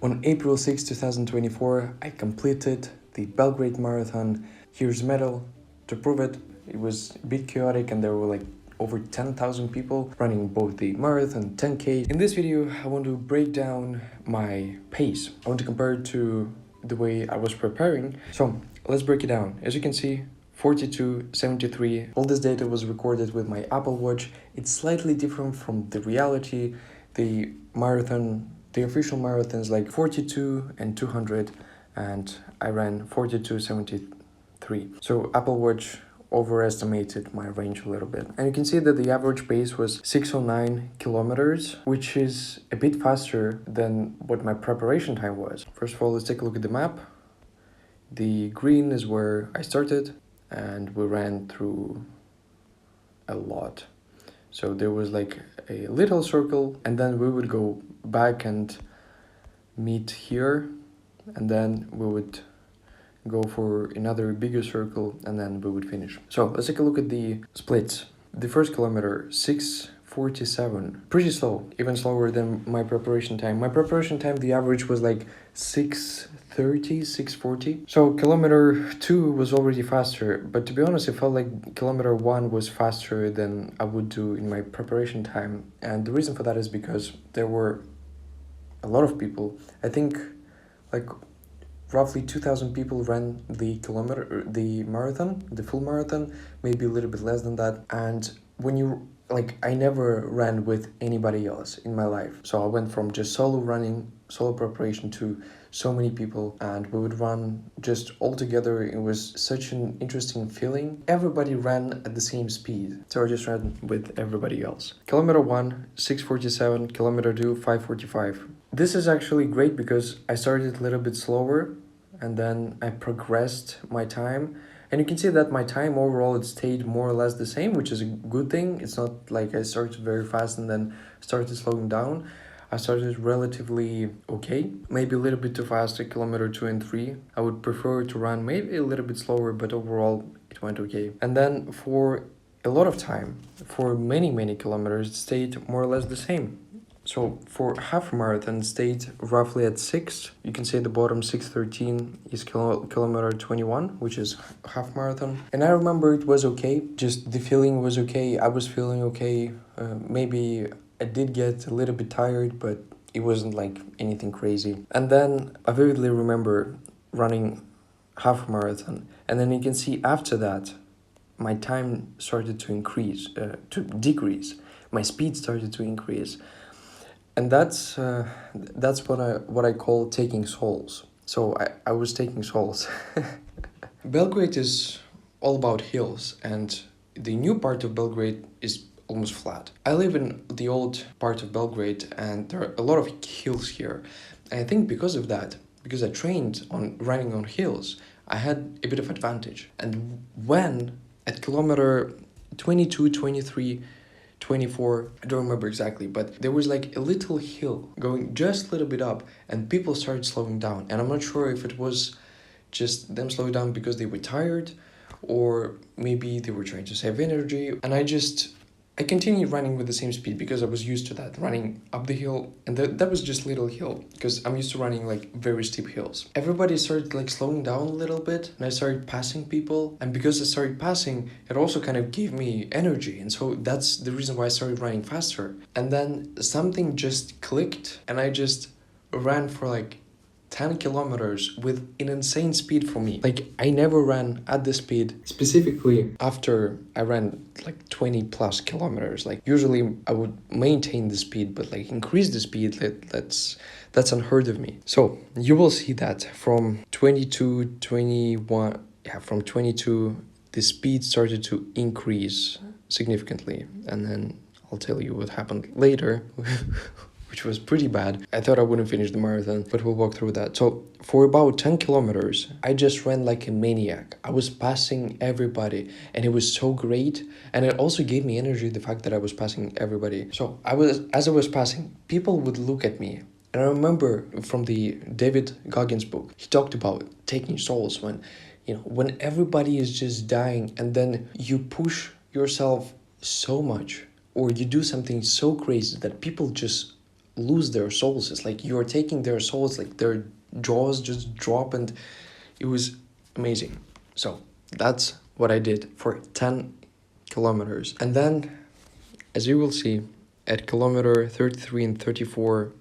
On April 6, 2024, I completed the Belgrade Marathon. Here's a medal to prove it. It was a bit chaotic and there were like over 10,000 people running both the marathon and 10K. In this video, I want to break down my pace. I want to compare it to the way I was preparing. So let's break it down. As you can see, 42:73. All this data was recorded with my Apple Watch. It's slightly different from the reality. The official marathon is like 42 and 200, and I ran 42:73. So Apple Watch overestimated my range a little bit. And you can see that the average pace was 609 kilometers, which is a bit faster than what my preparation time was. First of all, let's take a look at the map. The green is where I started, and we ran through a lot. So there was like a little circle, and then we would go back and meet here, and then we would go for another bigger circle, and then we would finish. So let's take a look at the splits. The first kilometer, 6:47, pretty slow, even slower than my preparation time. My preparation time, the average was like 6:30, 6:40. So kilometer 2 was already faster, but to be honest, it felt like kilometer 1 was faster than I would do in my preparation time. And the reason for that is because there were a lot of people. I think like roughly 2,000 people ran the marathon, the full marathon, maybe a little bit less than that. And when you, like, I never ran with anybody else in my life. So I went from just solo running, solo preparation to so many people, and we would run just all together. It was such an interesting feeling. Everybody ran at the same speed. So I just ran with everybody else. Kilometer 1, 6:47, kilometer 2, 5:45. This is actually great because I started a little bit slower and then I progressed my time. And you can see that my time overall, it stayed more or less the same, which is a good thing. It's not like I started very fast and then started slowing down. I started relatively okay, maybe a little bit too fast at kilometer 2 and 3. I would prefer to run maybe a little bit slower, but overall it went okay. And then for a lot of time, for many kilometers, it stayed more or less the same. So for half marathon, it stayed roughly at 6. You can see at the bottom 6:13 is kilometer 21, which is half marathon. And I remember it was okay. Just the feeling was okay. I was feeling okay. Maybe I did get a little bit tired, but it wasn't like anything crazy. And then I vividly remember running half marathon. And then you can see after that, my time started to decrease. My speed started to increase. And that's what I call taking souls. So I was taking souls. Belgrade is all about hills, and the new part of Belgrade is almost flat. I live in the old part of Belgrade, and there are a lot of hills here. And I think because of that, because I trained on running on hills, I had a bit of advantage. And when at kilometer 22, 23, 24, I don't remember exactly, but there was like a little hill going just a little bit up, and people started slowing down. And I'm not sure if it was just them slowing down because they were tired, or maybe they were trying to save energy. And I continued running with the same speed because I was used to that, running up the hill. And that was just little hill because I'm used to running like very steep hills. Everybody started like slowing down a little bit, and I started passing people. And because I started passing, it also kind of gave me energy. And so that's the reason why I started running faster. And then something just clicked, and I just ran for like 10 kilometers with an insane speed for me. Like, I never ran at this speed, specifically after I ran like 20 plus kilometers. Like, usually I would maintain the speed, but like increase the speed, that's unheard of me. So you will see that from 22, 21, from 22, the speed started to increase significantly. And then I'll tell you what happened later. Which was pretty bad. I thought I wouldn't finish the marathon, but we'll walk through that. So for about 10 kilometers, I just ran like a maniac. I was passing everybody, and it was so great. And it also gave me energy, the fact that I was passing everybody. So as I was passing, people would look at me. And I remember from the David Goggins book, he talked about taking souls when everybody is just dying, and then you push yourself so much, or you do something so crazy that people just lose their souls. It's like you're taking their souls, like their jaws just drop, and it was amazing. So that's what I did for 10 kilometers. And then, as you will see, at kilometer 33 and 34,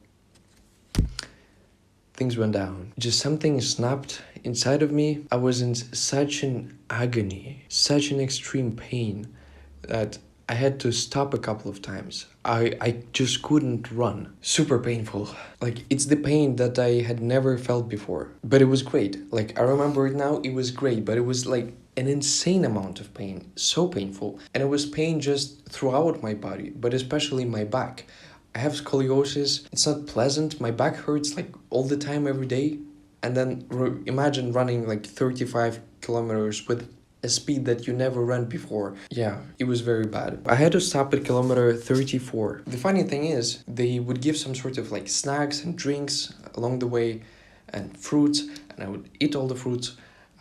things went down. Just something snapped inside of me. I was in such an agony, such an extreme pain that I had to stop a couple of times. I just couldn't run. Super painful. Like, it's the pain that I had never felt before. But it was great. Like, I remember it now, it was great, but it was like an insane amount of pain. So painful. And it was pain just throughout my body, but especially my back. I have scoliosis. It's not pleasant. My back hurts like all the time, every day. And then imagine running like 35 kilometers with a speed that you never ran before. Yeah, it was very bad. I had to stop at kilometer 34. The funny thing is, they would give some sort of like snacks and drinks along the way and fruits, and I would eat all the fruits.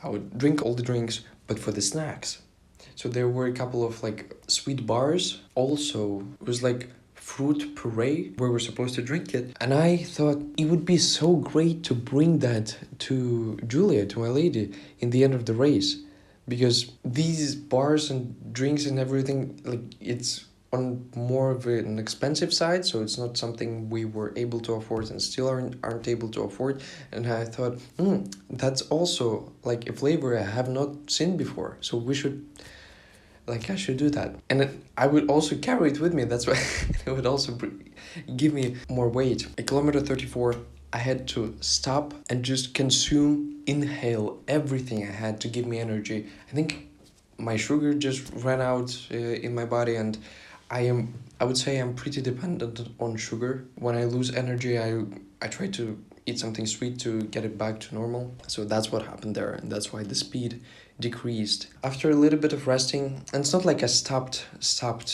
I would drink all the drinks, but for the snacks. So there were a couple of like sweet bars. Also, it was like fruit puree where we're supposed to drink it. And I thought it would be so great to bring that to Julia, to my lady, in the end of the race. Because these bars and drinks and everything, like, it's on more of an expensive side, so it's not something we were able to afford and still aren't able to afford. And I thought, that's also like a flavor I have not seen before, so we should, like, I should do that. And I would also carry it with me. That's why it would also give me more weight. At kilometer 34, I had to stop and just inhale everything I had to give me energy. I think my sugar just ran out in my body, and I would say I'm pretty dependent on sugar. When I lose energy, I try to eat something sweet to get it back to normal. So that's what happened there, and that's why the speed decreased. After a little bit of resting, and it's not like I stopped,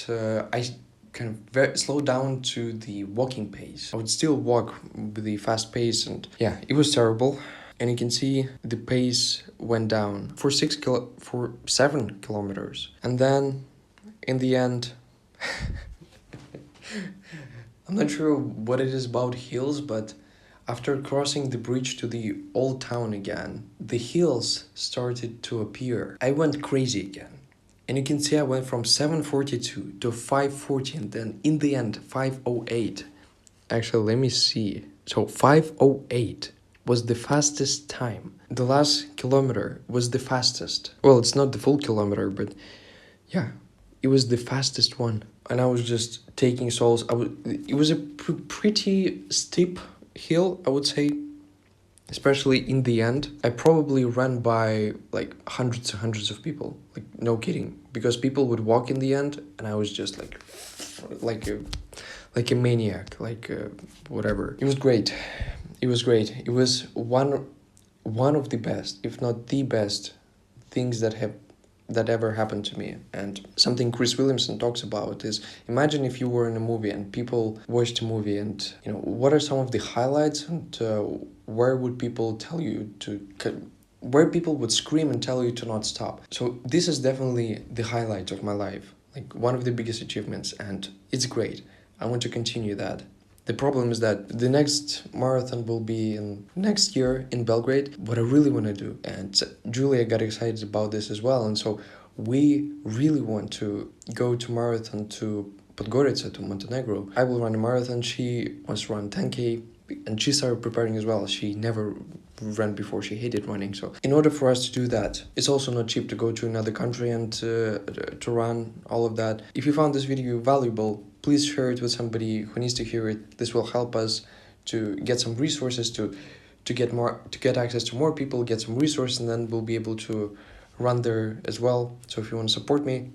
I kind of slow down to the walking pace. I would still walk with the fast pace, and yeah, it was terrible. And you can see the pace went down for 7 kilometers. And then in the end, I'm not sure what it is about hills, but after crossing the bridge to the old town again, the hills started to appear. I went crazy again. And you can see I went from 7:42 to 5:40, and then in the end 5:08. Actually, let me see. So 5:08 was the fastest time. The last kilometer was the fastest. Well, it's not the full kilometer, but yeah, it was the fastest one. And I was just taking souls. It was a pretty steep hill, I would say. Especially in the end, I probably ran by like hundreds and hundreds of people, like no kidding, because people would walk in the end, and I was just like a maniac, whatever. It was great. It was great. It was one of the best, if not the best, things that ever happened to me. And something Chris Williamson talks about is, imagine if you were in a movie and people watched a movie, and what are some of the highlights, and where would people would scream and tell you to not stop. So this is definitely the highlight of my life, like one of the biggest achievements, and it's great. I want to continue that. The problem is that the next marathon will be next year in Belgrade, what I really want to do. And Julia got excited about this as well. And so we really want to go to marathon to Podgorica, to Montenegro. I will run a marathon. She wants to run 10K, and she started preparing as well. She never ran before. She hated running. So in order for us to do that, it's also not cheap to go to another country and to run all of that. If you found this video valuable, please share it with somebody who needs to hear it. This will help us to get some resources, to get access to more people, get some resources, and then we'll be able to run there as well. So if you want to support me,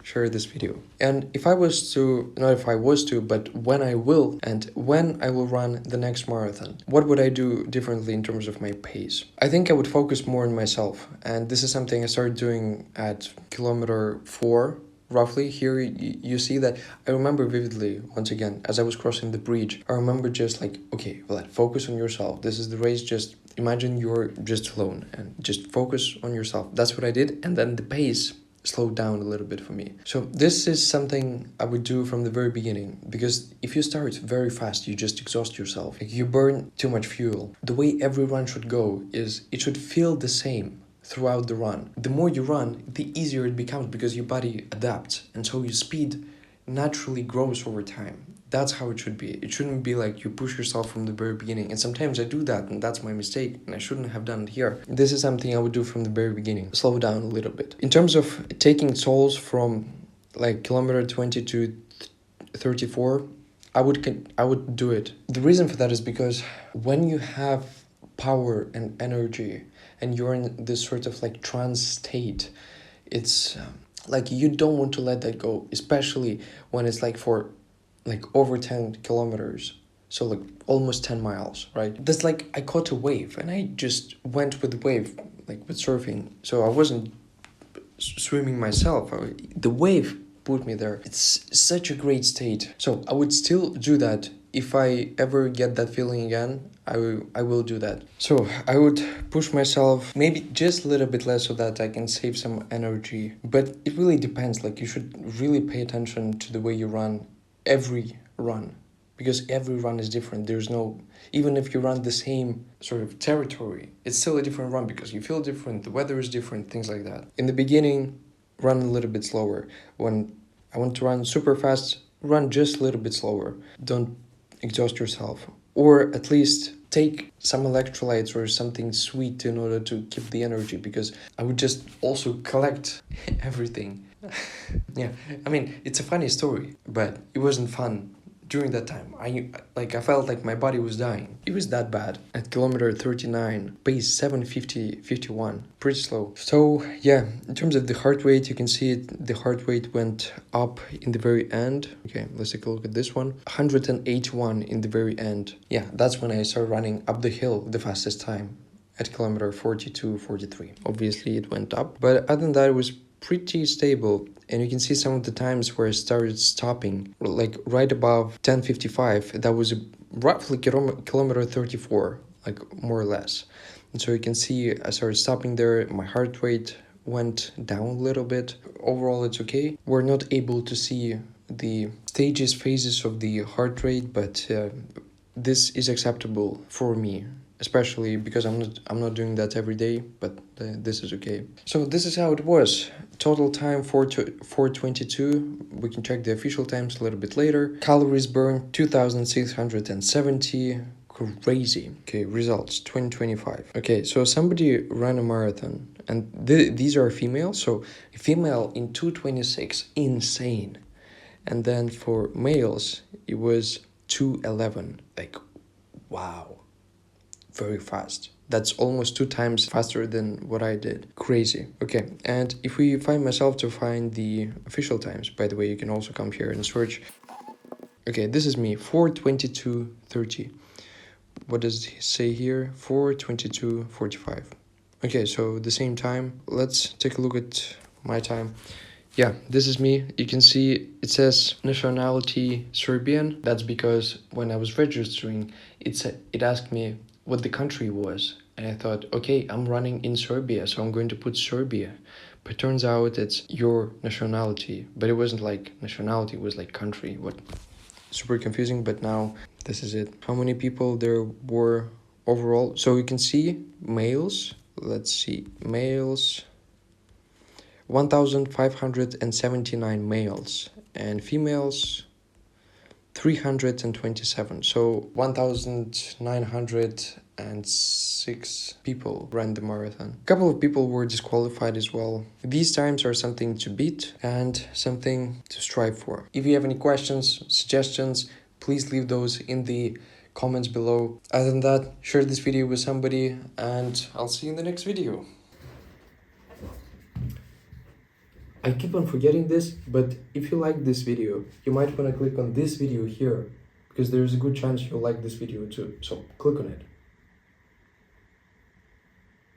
share this video. And when I will run the next marathon, what would I do differently in terms of my pace? I think I would focus more on myself. And this is something I started doing at kilometer 4. Roughly, here you see that I remember vividly, once again, as I was crossing the bridge, I remember just like, okay, Vlad, focus on yourself. This is the race, just imagine you're just alone and just focus on yourself. That's what I did, and then the pace slowed down a little bit for me. So this is something I would do from the very beginning, because if you start very fast, you just exhaust yourself. Like, you burn too much fuel. The way every run should go is it should feel the same throughout the run. The more you run, the easier it becomes, because your body adapts, and so your speed naturally grows over time. That's how it should be. It shouldn't be like you push yourself from the very beginning. And sometimes I do that, and that's my mistake, and I shouldn't have done it here. This is something I would do from the very beginning. Slow down a little bit. In terms of taking souls from like kilometer 20 to 34, I would do it. The reason for that is because when you have power and energy and you're in this sort of like trance state, it's like you don't want to let that go, especially when it's like for like over 10 kilometers, so like almost 10 miles, right? That's like I caught a wave and I just went with the wave, like with surfing. So I wasn't swimming myself. The wave put me there. It's such a great state. So I would still do that. If I ever get that feeling again, I will do that. So I would push myself maybe just a little bit less so that I can save some energy. But it really depends. Like, you should really pay attention to the way you run every run, because every run is different. There's no, even if you run the same sort of territory, it's still a different run because you feel different, the weather is different, things like that. In the beginning, run a little bit slower. When I want to run super fast, run just a little bit slower. Don't exhaust yourself, or at least take some electrolytes or something sweet in order to keep the energy, because I would just also collect everything. Yeah, I mean, it's a funny story, but it wasn't fun during that time. I felt like my body was dying. It was that bad. At kilometer 39, pace 7:50:51, pretty slow. So yeah, in terms of the heart rate, you can see it, the heart rate went up in the very end. Okay, let's take a look at this one. 181 in the very end. Yeah, that's when I started running up the hill the fastest time, at kilometer 42:43. Obviously it went up, but other than that, it was pretty stable. And you can see some of the times where I started stopping, like right above 10:55. That was roughly kilometer 34, like more or less. And so you can see I started stopping there. My heart rate went down a little bit. Overall, it's okay. We're not able to see the stages, phases of the heart rate, but this is acceptable for me, especially because I'm not doing that every day, but this is okay. So this is how it was. Total time 4:22. We can check the official times a little bit later. Calories burned 2,670. Crazy. Okay, results 2025. Okay, so somebody ran a marathon, and these are females. So a female in 2:26, insane. And then for males, it was 2:11. Like, wow. Very fast. That's almost 2 times faster than what I did. Crazy. Okay, and if we find myself to find the official times, by the way, you can also come here and search. Okay, this is me, 4:22:30. What does he say here? 4:22:45. Okay, so the same time. Let's take a look at my time. Yeah, this is me. You can see it says nationality Serbian. That's because when I was registering, it asked me what the country was, and I thought, okay, I'm running in Serbia, so I'm going to put Serbia. But turns out it's your nationality, but it wasn't like nationality, it was like country. What? Super confusing, but now this is it. How many people there were overall? So you can see males. Let's see, males. 1,579 males, and females 327. So 1,906 people ran the marathon. A couple of people were disqualified as well. These times are something to beat and something to strive for. If you have any questions, suggestions, please leave those in the comments below. Other than that, share this video with somebody, and I'll see you in the next video. I keep on forgetting this, but if you like this video, you might want to click on this video here, because there's a good chance you'll like this video too, so click on it.